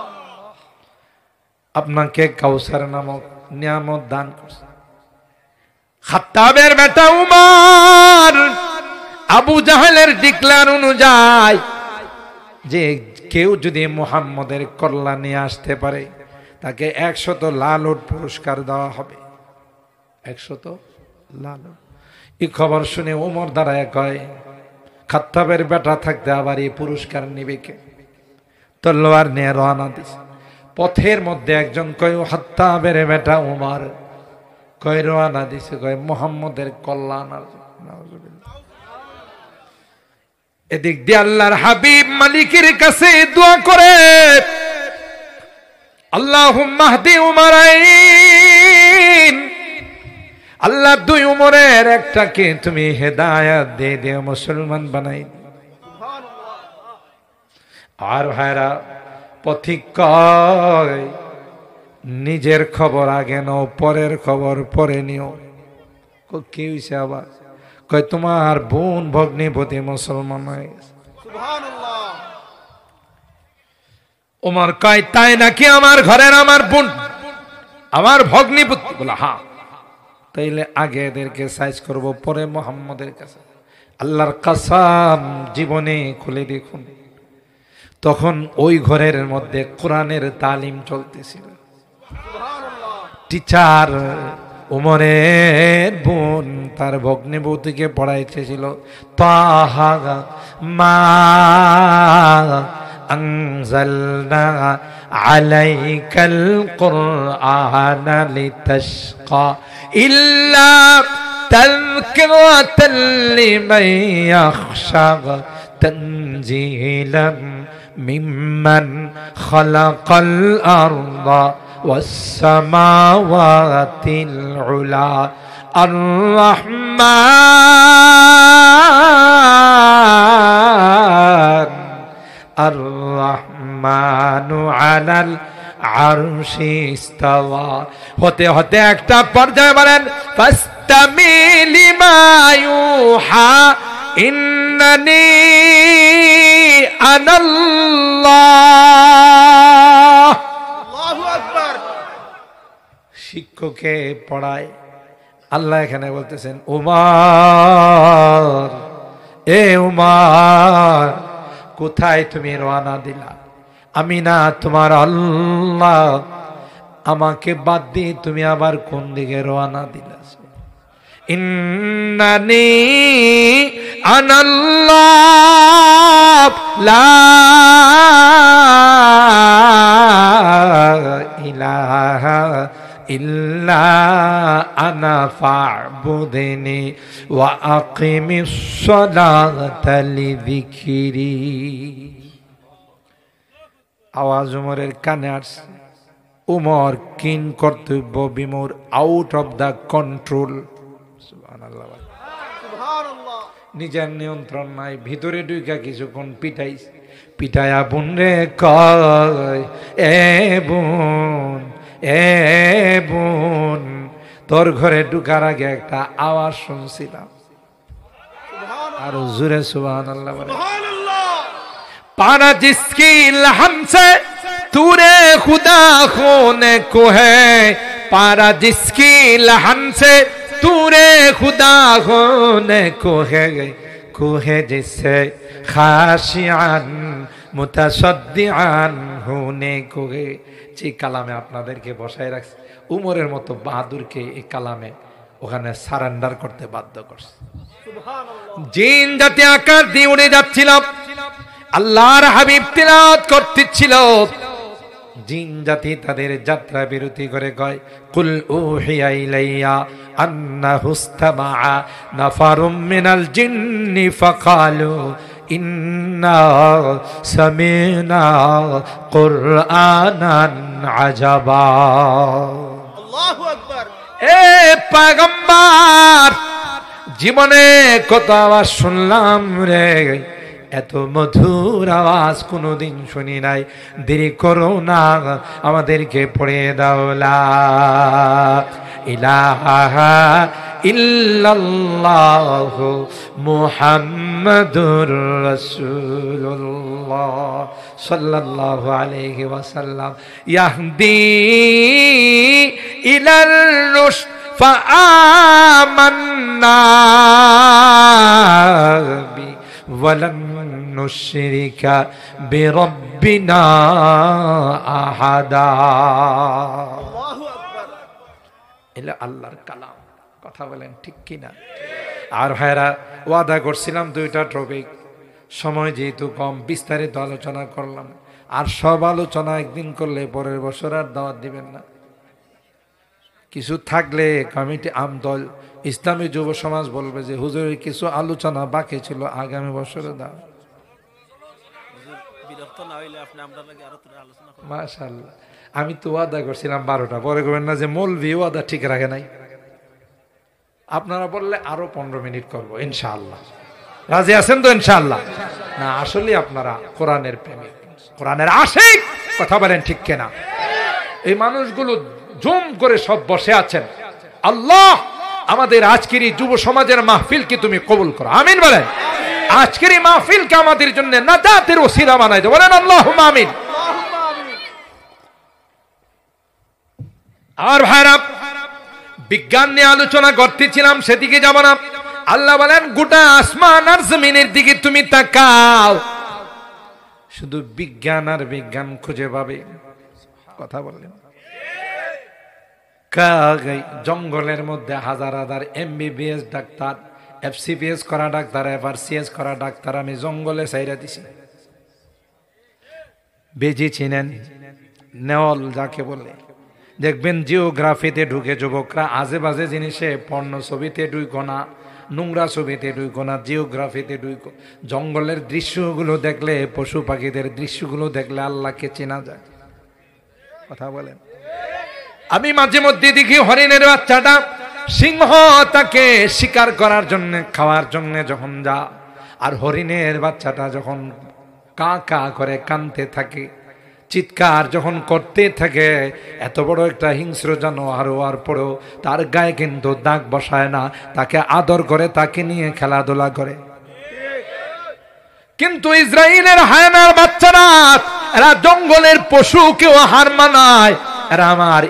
S1: আপনাকে কাউসার নামক নিয়ামত দান করছে। খাত্তাবের বেটা উমর আবু জাহেলের ডিক্লার অনুযায়ী যে কেউ যদি মুহাম্মদের কল্যাণ নিয়ে আসতে পারে তাকে 100 লাল উট পুরস্কার দেওয়া হবে। 100 লাল উট। এই খবর শুনে উমর দাঁড়ায় কয়, খাত্তাবের বেটা থাকতে আবার এই পুরস্কার নিবে কে? তলোয়ার নিয়ে রওনা দিছে। পথের মধ্যে একজন কয়, খাত্তাবের বেটা উমর। কয় রওনা দিছে, কয় মুহাম্মদের কল্যাণ। এদিক দিয়ে আল্লাহর হাবিব মালিকের কাছে দোয়া করে, আল্লাহুম্মা হদি উমরাইন, আল্লাহ দুই উমরের একটাকে তুমি হেদায়েত দিয়ে দিও, মুসলমান বানাই। আর ভাইরা, পথিক কয় নিজের খবর আগে নাও, পরের খবর পরে নিও। কি হইছে আবার? কয় তোমার বোন ভগ্নিপতি মুসলমান হয়ে গেছে। সুবহানাল্লাহ। ওমর কয় তাই নাকি? আমার ঘরের আমার বোন, আমার ভগ্নিপতি? বলে হ্যাঁ। তাইলে আগে এদেরকে সাইজ করব, পরে মুহাম্মদের কাছে। আল্লাহর কসম, জীবনে খুলে দেখুন, তখন ওই ঘরের মধ্যে কোরআনের তালিম চলতেছিল। টিচার উমরের বোন তার ভগ্নিপতিকে পড়াইতেছিল, তাহা মা আনজালনা আলাইকাল কুরআনা লিতাশকা ইল্লা তাযকিরাতাল লিমান ইয়াখশা তানজিলাম মিম্মান খালাকাল আরদা والسماوات العلى الرحمن على العرش استوى। হতে হতে একটা পর্যায়ে বলেন, ফাস্তামি লিমা ইউহা ইন্নানি আনাল্লাহ। শিক্ষকে পড়ায় আল্লাহ এখানে বলতেছেন, উমর, এ উমর, কোথায় তুমি রওনা দিলা? আমি না তোমার আল্লাহ, আমাকে বাদ দিয়ে তুমি আবার কোন দিকে রওনা দিলা? ইন্নানি আনাল্লাহ লা ইলাহা ইল্লা আনা ফা'বুদনি ওয়া আকিমিস সালাতা লিযিকরি। আওয়াজ উমরের কানে আসছে। উমর কিন কর্তব্য বিমূর, আউট অফ দ্য কন্ট্রোল। সুবহানাল্লাহ, সুবহানাল্লাহ। নিজের নিয়ন্ত্রণ নাই। ভিতরে ঢুকা কিছুক্ষণ পিটায়া বোন রে কয়, এ বোন, এ বোন, তোর ঘরে ঢুকার আগে একটা আওয়াজ শুনছিলাম। আর জোরে সুবহানাল্লাহ বলে। পারা জিসকি লহম সে तूने खुदा खोने को है, पारा जिसकी लहन से तूने खुदा खोने को है जिससे खाशियान मुतसद्दिआन होने को है। যে কালামে আপনাদেরকে বসায় রাখছে, উমরের মতো বাহাদুরকে এই কালামে ওখানে সারেন্ডার করতে বাধ্য করছে। জিন জাতি আকার দিয়ে উড়ে যাচ্ছিল, আল্লাহর হাবিব তিলাওয়াত করতেছিল, জিন জাতি তাদের যাত্রা বিরতি করে কয়, কুল উহিয়া ইলাইয়া আন্নাহু ইসতামাআ নাফারুম মিনাল জিন্নি ফাকালু ইন্না সামিনা কুরআনান আজাবা।
S2: আল্লাহু আকবার।
S1: এ পয়গম্বর, জীবনে কত আওয়াজ শুনলাম রে, এত মধুর আওয়াজ কোনোদিন শুনি নাই। দেরি করো না, আমাদেরকে পড়িয়ে দাও লা ইলাহা ইল্লাল্লাহু মুহাম্মাদুর রাসূলুল্লাহ সাল্লাল্লাহু আলাইহি ওয়াসাল্লাম ইয়াহদি ইলার রুশদ ফাআমান্না বি ওয়ালান নুশরিকা বিরাব্বিনা আহাদা।
S2: আল্লাহু আকবার।
S1: এলা আল্লাহর কালাম, কথা বলেন ঠিক কিনা? আর ভাইরা, ওয়াদা করছিলাম দুইটা টপিক, সময় যেহেতু কম বিস্তারিত আলোচনা করলাম, আর সব আলোচনা একদিন করলে পরের বছর আর দাওয়াত দিবেন না। কিছু থাকলে কমিটি, আমদল, ইসলামী যুব সমাজ বলবে যে হুজুরের কিছু আলোচনা বাকি ছিল, আগামী বছরে দাও। মাশাআল্লাহ, আমি তো ওয়াদা করছিলাম 12টা, পরে করবেন না যে মৌলভি ওয়াদা ঠিক রাখে নাই। আপনারা বললে আরো 15 মিনিট করবো ইনশাআল্লাহ। রাজি আছেন তো ইনশাআল্লাহ? না, আসলে আপনারা কোরআনের প্রেমিক, কোরআনের আশিক, কথা বলেন ঠিক কিনা? এই মানুষগুলো জুম করে সব বসে আছেন। আল্লাহ আমাদের আজকের এই যুব সমাজের মাহফিলকে তুমি কবুল করো, আমিন বলেন। আজকের এই মাহফিলকে আমাদের জন্য নাজাতের ওসিলা বানাই দাও, বলেন আল্লাহুম্মা আমিন। আর ভাইরা, বিজ্ঞান নিয়ে আলোচনা করতেছিলাম, সেদিকে যাব না। আল্লাহ বলেন গোটা আসমান আর জমিনের দিকে তুমি তাকাও, শুধু বিজ্ঞান আর বিজ্ঞান খুঁজে পাবে। কথা বললেন, জঙ্গলের মধ্যে হাজার হাজার MBBS ডাক্তার, FCPS করা ডাক্তার, FRCS করা ডাক্তার আমি জঙ্গলে ছাইরা দিছি। বেজি চিনেন? নেওয়াল যাকে বলে, দেখবেন জিওগ্রাফিতে ঢুকে যুবকরা আজে বাজে জিনিসে, পর্ণ ছবিতে ঢুকো না, নোংরা ছবিতে ঢুকো না, জিওগ্রাফিতে ঢুকো। জঙ্গলের দৃশ্যগুলো দেখলে, পশু পাখিদের দৃশ্যগুলো দেখলে আল্লাহকে চেনা যায়। কথা বলেন। আমি মাঝে মধ্যে দেখি হরিণের বাচ্চাটা, সিংহ তাকে শিকার করার জন্য, খাওয়ার জন্য যখন যা, আর হরিণের বাচ্চাটা যখন কা কা করে কানতে থাকে, চিৎকার যখন করতে থাকে, এত বড় একটা হিংস্র জানোয়ার হওয়ার পরেও তার গায়ে কিন্তু দাগ বসায় না, তাকে আদর করে, তাকে নিয়ে খেলাধুলা করে। কিন্তু ইসরায়েলের হায়নার বাচ্চারা, এরা জঙ্গলের পশুকেও হার মানায়। এরা আমার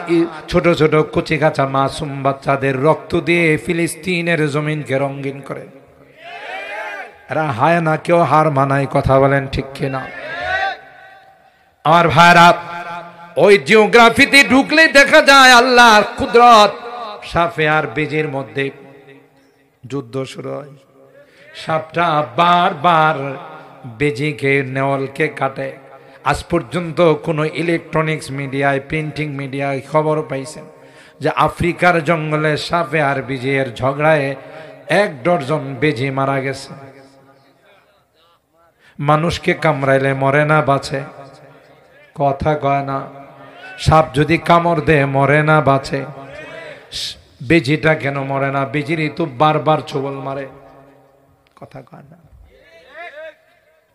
S1: ছোট ছোট কচি কাঁচা মাসুম বাচ্চাদের রক্ত দিয়ে ফিলিস্তিনের জমিনকে রঙিন করে। এরা হায়নাকেও হার মানায়, কথা বলেন ঠিক কিনা? আমার ভাইরা, ওই জিওগ্রাফিতে ঢুকলে দেখা যায় আল্লাহর কুদরত। সাপে আর বেজির মধ্যে যুদ্ধ শুরু হয়। সাপটা বারবার বেজিকে, নেওয়ালকে কাটে। আজ পর্যন্ত কোনো ইলেকট্রনিক্স মিডিয়ায়, প্রিন্টিং মিডিয়ায় খবর পাইছেন যে আফ্রিকার জঙ্গলে সাপে আর বেজির ঝগড়ায় 1 ডজন বেজি মারা গেছে। মানুষকে কামড়াইলে মরে না, বাঁচে? কথা কয় না। সাপ যদি কামড় দেয় মরে না, বাঁচে? বেজিটা কেন মরে না? বেজিরই তো বারবার ছোবল মারে, কথা কয় না।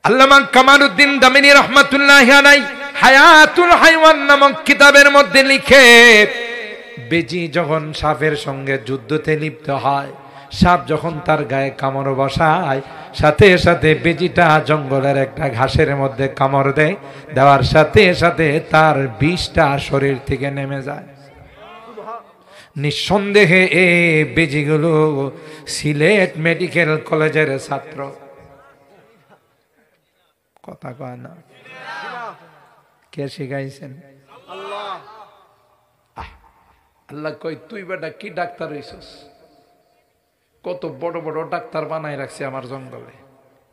S1: আল্লামা কামালউদ্দিন দামিনী রাহমাতুল্লাহি আলাইহি হায়াতুল হাইওয়ান নামক কিতাবের মধ্যে লিখে, বেজি যখন সাপের সঙ্গে যুদ্ধতে লিপ্ত হয়, সাপ যখন তার গায়ে কামড় বসায়, সাথে সাথে বেজিটা জঙ্গলের একটা ঘাসের মধ্যে কামড় দেয়, দেওয়ার সাথে সাথে তার বিষটা শরীর থেকে নেমে যায়। নিঃসন্দেহে এই বেজিগুলো সিলেট মেডিকেল কলেজের ছাত্র, কথা কয় না। কে শিখাইছেন? আল্লাহ কই, তুই বেটা কি ডাক্তার হইছস? কত বড় বড় ডাক্তার বানাই রাখছে আমার জঙ্গলে,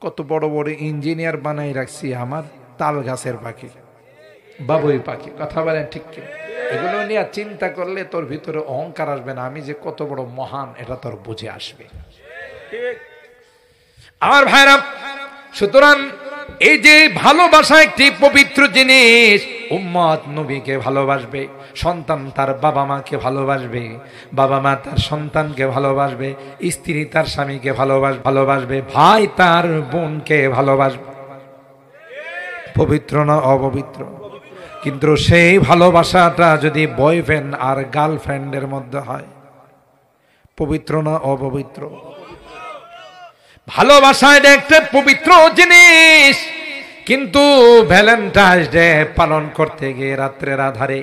S1: কত বড় বড় ইঞ্জিনিয়ার বানাই রাখছি, আমার তাল গাছের পাখি, বাবুই পাখি। কথা বলেন ঠিক কি? এগুলো নিয়ে চিন্তা করলে তোর ভিতরে অহংকার আসবে না, আমি যে কত বড় মহান এটা তোর বুঝে আসবে।
S2: ঠিক।
S1: আমার ভাইরা, সুতরাং এই যে ভালোবাসা একটি পবিত্র জিনিস। উম্মত নবীকে ভালোবাসবে, সন্তান তার বাবা মাকে ভালোবাসবে, বাবা মা তার সন্তানকে ভালোবাসবে, স্ত্রী তার স্বামীকে ভালোবাসবে, ভাই তার বোনকে ভালোবাসবে। পবিত্র না অপবিত্র? কিন্তু সেই ভালোবাসাটা যদি বয়ফ্রেন্ড আর গার্লফ্রেন্ডের মধ্যে হয়, পবিত্র না অপবিত্র? ভালোবাসা এটা একটা পবিত্র জিনিস, কিন্তু ভ্যালেন্টাইন্স ডে পালন করতে গিয়ে রাত্রের আধারে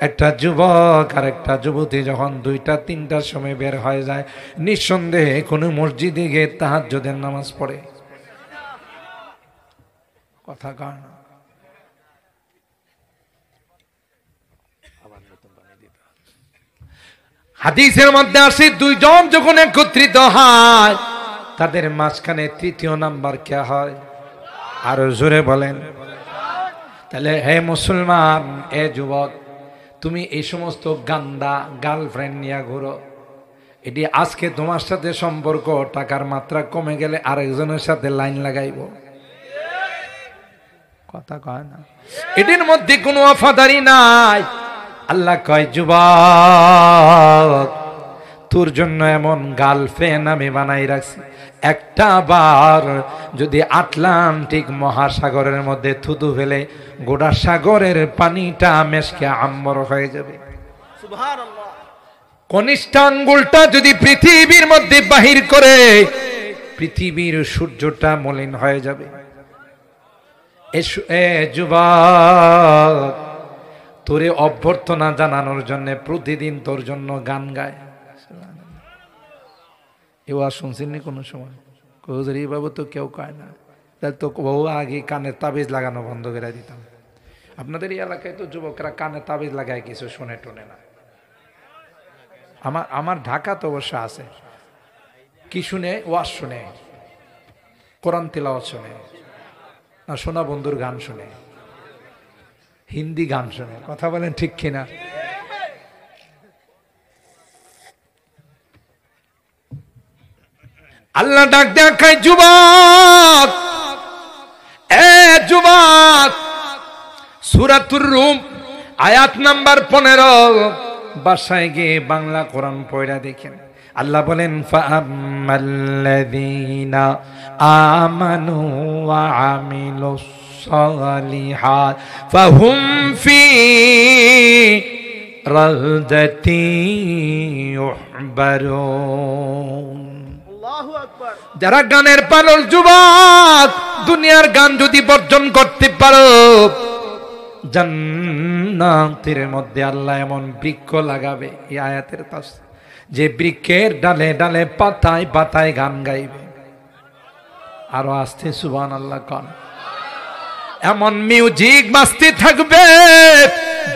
S1: একটা যুবক আর একটা যুবতী যখন 2টা-3টার সময় বের হয়ে যায়, নিঃসন্দেহে কোনো মসজিদে গিয়ে তাহাজ্জুদের নামাজ পড়ে। কথা কার না? হাদিসের মধ্যে আসে 2 জন যখন একত্রিত হয় তাদের মাঝখানে 3য় নাম্বার কে হয়? আরো জোরে বলেন। তাহলে হে মুসলমান, এ যুবক, তুমি এই সমস্ত গান্দা গার্লফ্রেন্ড নিয়ে ঘুরো, এটি আজকে তোমার সাথে সম্পর্ক, টাকার মাত্রা কমে গেলে আরেকজনের সাথে লাইন লাগাইব। কথা কয় না? এটির মধ্যে কোনো ওয়াফাদারি নাই। আল্লাহ কয়, যুবক, তোর জন্য এমন গার্লফ্রেন্ড আমি বানাই রাখছি, একটা বার যদি আটলান্টিক মহাসাগরের মধ্যে থুতু ফেলে গোটা সাগরের পানিটা মেশকে আম্বর হয়ে যাবে।
S2: সুবহানাল্লাহ।
S1: কনিষ্ঠ আঙ্গুলটা যদি পৃথিবীর মধ্যে বাহির করে পৃথিবীর সূর্যটা মলিন হয়ে যাবে। এ যুবক, তোরে অভ্যর্থনা জানানোর জন্য প্রতিদিন তোর জন্য গান গায়। এ ওয়াজ শুনছেননি কোনো সময়? কৌজরি বাবু তো কেউ কয় না, তাহলে তো বহু আগে কানে তাবিজ লাগানো বন্ধ করে দিতাম। আপনাদের এই এলাকায় তো যুবকরা কানে তাবিজ লাগায়, কিছু শুনে টুনে না। আমার ঢাকা তো অবশ্য আছে। কি শুনে? ওয়াজ শুনে, কোরআন তিলাওয়াত শুনে, না সোনা বন্ধুর গান শুনে, হিন্দি গান শুনে। কথা বলেন ঠিক কিনা? আল্লাহ ডাক দেখায়, যুবক, এ যুবক, সূরাতুর রুম আয়াত নাম্বার 15, বাসায় গিয়ে বাংলা কোরআন পড়া দেখেন। আল্লাহ বলেন, ফাআম্মাল্লাযীনা আমানু ওয়া আমিলুস সালিহাত ফাহুম ফি রাদাতি ইউহবারুন।
S2: আল্লাহু আকবার।
S1: যারা গানের পাগল যুবক, দুনিয়ার গান যদি বর্জন করতে পারো, জান্নাতের মধ্যে আল্লাহ এমন বৃক্ষ লাগাবে, এই আয়াতের পাশে, যে বৃক্ষের ডালে ডালে পাতায় পাতায় গান গাইবে। আরো আস্তে সুবহানাল্লাহ কোন। এমন মিউজিক বাজতে থাকবে,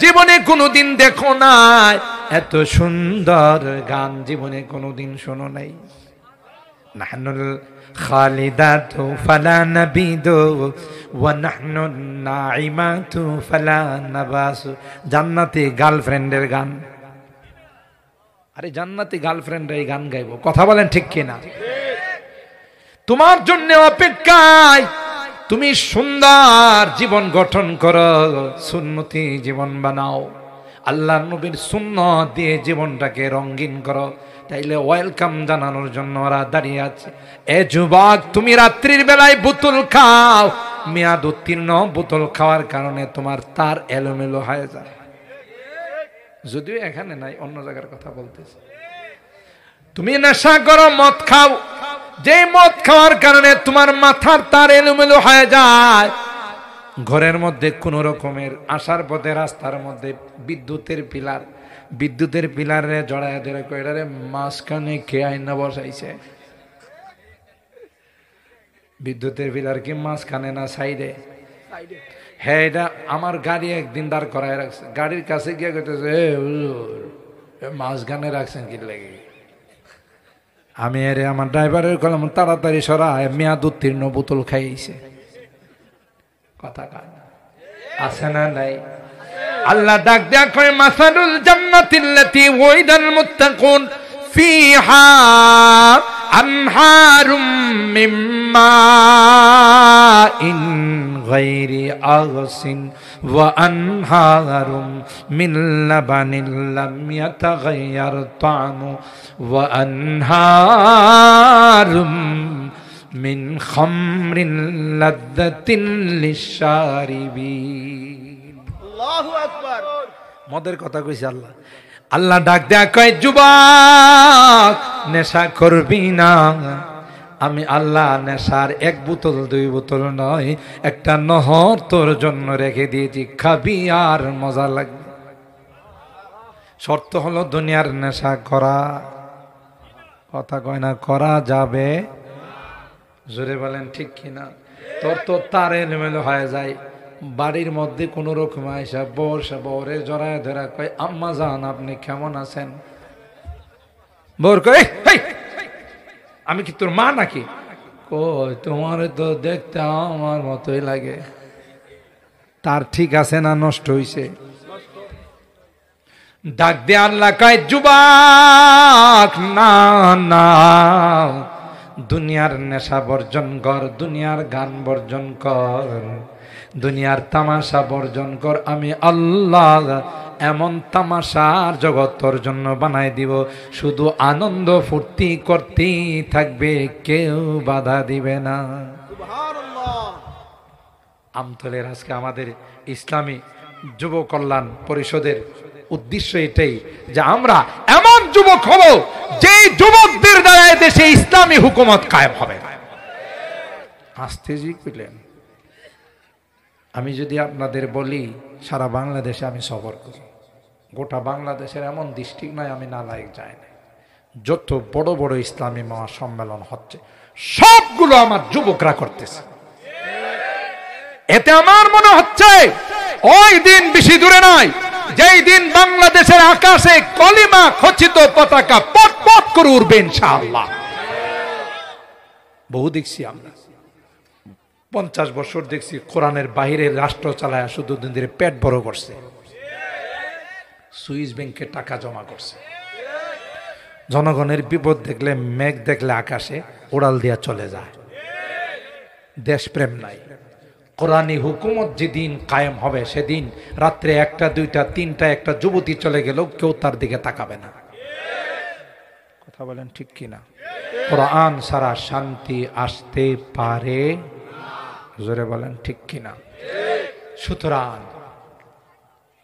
S1: জীবনে কোনোদিন দেখো নাই এত সুন্দর গান, জীবনে কোনোদিন শোনো নাই। নাহনুল খালিদাতু ফালা নাবিদু ওয়া নাহনুন নাইমাতু ফালা নাবাসু। জান্নাতি গার্লফ্রেন্ডের গান। আরে জান্নাতি গার্লফ্রেন্ড এই গান গাইবো? কথা বলেন ঠিক কিনা? তোমার জন্য অপেক্ষায়। তুমি সুন্দর জীবন গঠন করো, সুন্নতি জীবন বানাও, আল্লাহ নবীর সুন্নত দিয়ে জীবনটাকে রঙিন করো, তাইলে ওয়েলকাম জানানোর জন্য ওরা দাঁড়িয়ে আছে। এ যুবক, তুমি রাত্রির বেলায় বোতল খাও, মেয়াদ উত্তীর্ণ বোতল খাওয়ার কারণে তোমার তার এলোমেলো হয়ে যায়। যদিও এখানে নাই, অন্য জায়গার কথা বলতেছে। তুমি নেশা করো, মদ খাও, যে মদ খাওয়ার কারণে তোমার মাথার তার এলোমেলো হয়ে যায়। ঘরের মধ্যে কোন রকমের আসার পথে রাস্তার মধ্যে বিদ্যুতের পিলারে জড়ায় ধরে কয়টারে মাঝখানে কে আইনা বসাইছে? বিদ্যুতের পিলার কি মাঝখানে না সাইডে? হ্যাঁ, এটা আমার গাড়ি একদিন দাঁড় করায় রাখছে। গাড়ির কাছে গিয়ে কইতেছে, মাঝখানে রাখছেন কি লাগে? আমি এর আমার ড্রাইভারের কলম তাড়াতাড়ি সরা, মেয়াদ উত্তীর্ণ বোতল খাইছে। কথা কয় না, আছে না নাই? আল্লাহ ডাক দেয়া কয় মাসালুল জান্নাতিল্লাতী ওয়াইদাল মুত্তাকুন ফিহা আনহারুম মিন মাইন গায়রি আগসিন ওয়া আনহারুম মিন লাবানিন লাম ইয়াতাগায়্যার তা'মু ওয়া আনহারুম মিন খামরিন লাযযাতিন লিশ-শারিবিন।
S2: আল্লাহু আকবার।
S1: মদের কথা কইছে আল্লাহ। আল্লাহ ডাক দেয়া কয় যুবক নেশা করবি না। আমি আল্লাহ নেশার 1 বোতল 2 বোতল নয়, একটা নহর তোর জন্য রেখে দিয়েছি, খাবি আর মজা লাগবে। শর্ত হলো দুনিয়ার নেশা করা, কথা কয় না, করা যাবে। জোরে বলেন ঠিক কিনা? তোর তো তার এলোমেলো হয়ে যায়। বাড়ির মধ্যে কোন রকম আইসা বসে বউরে জড়ায় ধরা কয় আম্মা জান আপনি কেমন আছেন? বউর কয় আমি কি তোর মা নাকি? কই তোমার তো দেখতে আমার মতোই লাগে। তার ঠিক আছে না নষ্ট হইছে? ডাক দে আল্লাহ কয় যুবক না না, দুনিয়ার নেশা বর্জন কর, দুনিয়ার গান বর্জন কর, দুনিয়ার তামাশা বর্জন কর। আমি আল্লাহ এমন তামাশার জগৎ তোর জন্য বানাই দিব, শুধু আনন্দ ফুর্তি করতেই থাকবে, কেউ বাধা দিবে না।
S2: সুবহানাল্লাহ।
S1: আমতলের আজকে আমাদের ইসলামী যুব কল্যাণ পরিষদের উদ্দেশ্য এটাই যে আমরা এমন যুবক হব যে যুবকদের দ্বারা দেশে ইসলামী হুকুমত কায়েম হবে। আস্তে জি কইলেন। আমি যদি আপনাদের বলি সারা বাংলাদেশে আমি সফর করি, গোটা বাংলাদেশের এমন ডিস্ট্রিক্ট নয় আমি নালায়েক যাই না। যত বড় বড় ইসলামী মহাসম্মেলন হচ্ছে সবগুলো আমার যুবকরা করতেছে। এতে আমার মনে হচ্ছে ওই দিন বেশি দূরে নয় যেই দিন বাংলাদেশের আকাশে কলিমা খচিত পতাকা পট পট করে উঠবে ইনশাআল্লাহ। বহু দেখছি আমরা, 50 বছর দেখছি কোরআনের বাহিরের রাষ্ট্র চালায় শুধু দিনের পেট বড় করছে, সুইস ব্যাংকে টাকা জমা করছে। জনগণের বিপদ দেখলে, মেঘ দেখলে আকাশে উড়াল দিয়া চলে যায়। দেশপ্রেম নাই। কোরআনী হুকুমত যেদিন কায়েম হবে সেদিন রাত্রে 1টা 2টা 3টা একটা যুবতী চলে গেল কেউ তার দিকে তাকাবে না। কথা বলেন ঠিক কিনা? কোরআন ছাড়া শান্তি আসতে পারে? জোরে বলেন ঠিক কিনা? সুতরাং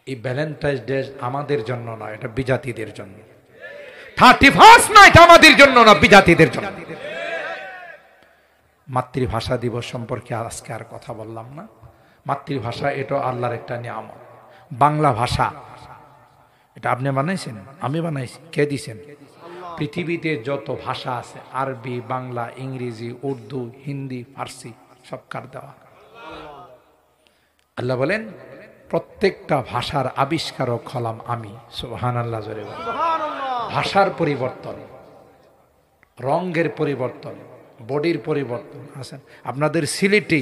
S1: এই ভ্যালেন্টাইন্স ডে আমাদের জন্য নয়, এটা বিজাতিদের জন্য। 31 নয়, এটা আমাদের জন্য না, বিজাতিদের জন্য। মাতৃভাষা দিবস সম্পর্কে আজকে আর কথা বললাম না। মাতৃভাষা এটা আল্লাহর একটা নিয়ামত। বাংলা ভাষা এটা আপনি বানাইছেন, আমি বানাইছি, কে দিছেন? পৃথিবীতে যত ভাষা আছে আরবি, বাংলা, ইংরেজি, উর্দু, হিন্দি, ফার্সি সব কার দেওয়া। আল্লাহ বলেন প্রত্যেকটা ভাষার আবিষ্কারক হলাম আমি। সুবহানাল্লাহ জোরে বলেন। ভাষার পরিবর্তন, রঙের পরিবর্তন, বডির পরিবর্তন আছে। আপনাদের সিলেটে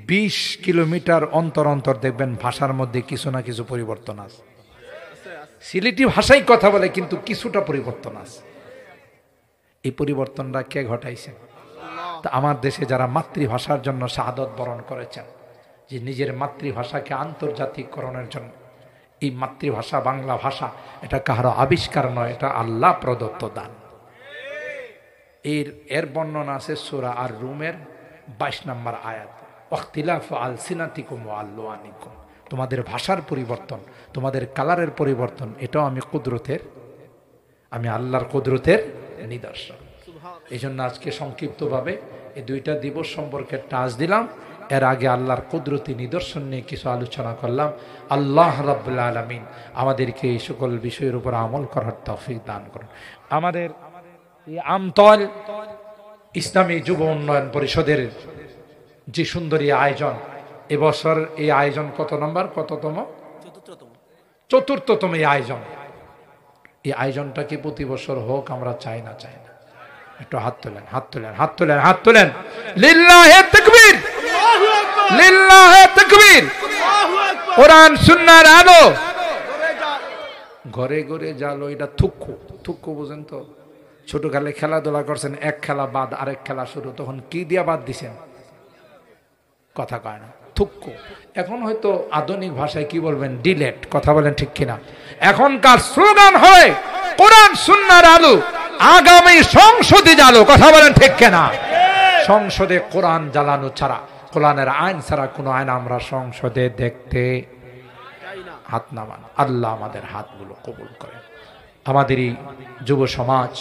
S1: 20 কিলোমিটার অন্তর অন্তর দেখবেন ভাষার মধ্যে কিছু না কিছু পরিবর্তন আছে। সিলেটি ভাষাই কথা বলে কিন্তু কিছুটা পরিবর্তন আছে। এই পরিবর্তনটা কে ঘটাইছে? তা আমার দেশে যারা মাতৃভাষার জন্য শাহাদত বরণ করেছেন, যে নিজের মাতৃভাষাকে আন্তর্জাতিককরণের জন্য, এই মাতৃভাষা বাংলা ভাষা এটা কাহারো আবিষ্কার নয়, এটা আল্লাহ প্রদত্ত দান। এর বর্ণনা আছে সূরা আর রুমের 22 নম্বর আয়াত। ওয়াখতিলাফু আলসিনাতিকুম ওয়া আলওয়ানিকুম, তোমাদের ভাষার পরিবর্তন, তোমাদের কালারের পরিবর্তন, এটাও আমি আল্লাহর কুদরতের নিদর্শন। এই জন্য আজকে সংক্ষিপ্তভাবে এই 2টা দিবস সম্পর্কে টাচ দিলাম। এর আগে আল্লাহর কুদরতি নিদর্শন নিয়ে কিছু আলোচনা করলাম। আল্লাহ রাব্বুল আলামিন আমাদেরকে এই সকল বিষয়ের উপর আমল করার তৌফিক দান করুন। আমাদের এই আমতল ইসলামী যুব উন্নয়ন পরিষদের যে সুন্দরী আয়োজন, এবছর এই আয়োজন কত নম্বর, কততম? চতুর্থতম এই আয়োজন। এই আয়োজনটা কি প্রতি বছর হোক আমরা চাই না? একটু হাত তোলেন, হাত তোলেন, হাত তোলেন, হাত তোলেন। লিল্লাহে তাকবীর,
S2: আল্লাহু আকবার,
S1: লিল্লাহে তাকবীর।
S2: আল্লাহু আকবার।
S1: কোরআন সুন্নাহর আলো
S2: ঘরে যান।
S1: ঘরে ঘরে জালো। এটা থুক্কু, থুক্কু বুঝেন তো? ছোটকালে খেলাধুলা করছেন, এক খেলা বাদ আরেক খেলা শুরু, তখন কি দিয়া বাদ দিছেন? কথা কয় না, থুক্কু। এখন হয়তো আধুনিক ভাষায় কি বলবেন, ডিলেট। কথা বলেন ঠিক কিনা? এখনকার স্লোগান হয় কোরআন সুন্নাহর আলো, আগামী সংসদে জ্বালো। কথা বলেন ঠিক কিনা? সংসদে কোরআন জ্বালানো ছাড়া, কোরআনের আইন ছাড়া কোনো আইন আমরা সংসদে দেখতে হাত নামান। আল্লাহ আমাদের হাতগুলো কবুল করেন। আমাদের এই যুব সমাজ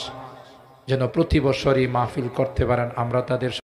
S1: যেন প্রতি বছরই মাহফিল করতে পারেন, আমরা তাদের